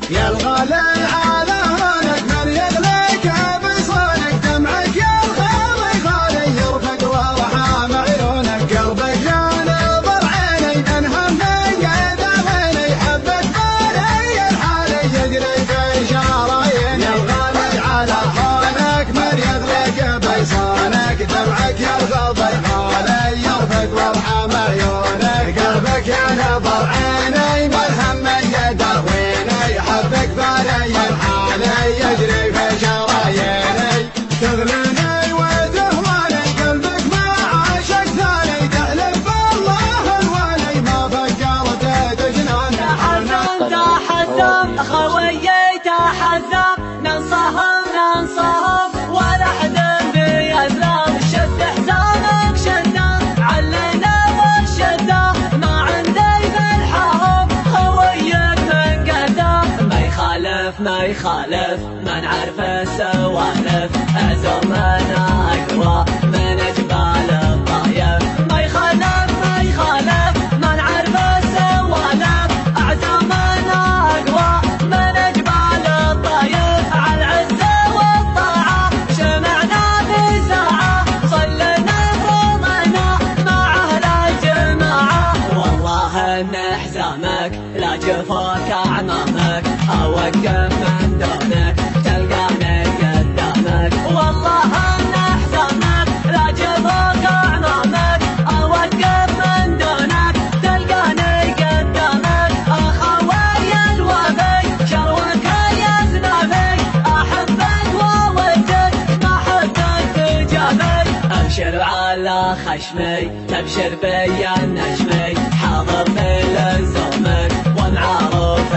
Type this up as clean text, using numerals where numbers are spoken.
يا الغالي على هونك من يغليك بصونك دمعك يا الخالي خالي يرفق وارحام عيونك قلبك ينظر عيني من همي يدعيني حبك بالي الحالي يجري في شراييني يا الغالي على هونك من يغليك بصونك دمعك يا الخالي خالي يرفق وارحام عيونك قلبك ينظر عيني من همي يدعيني حبك بالي الحالي يجري في شراييني تغليني وتهواني قلبك ما عاشق ثاني تحلف بالله الوالي ما فكرت تجناني تحذر خويي تحذر ننصهم ولا حد بيزرم شد حزامك شده علينا والشده ما عندي بالحرب خويك من قدر ما يخالف ما نعرف السوالف عزومنا اقوى من جبال الطايف ما يخالف ما نعرف السوالف عزومنا اقوى من جبال الطايف على العزه والطاعه شمعنا في ساعه صلنا فرضنا مع اهل الجماعه والله ان حزامك لا جفاك اعمامك اوقف من دونك تلقاني قدامك والله ان حزامك لا جفاك اعمامك اوقف من دونك تلقاني قدامك اخوي الوفي شروك يا زنابي احبك وودك ما حبك تجابي ابشر على خشمي تبشر بيا النجمي حاضر في لزومك ومعروف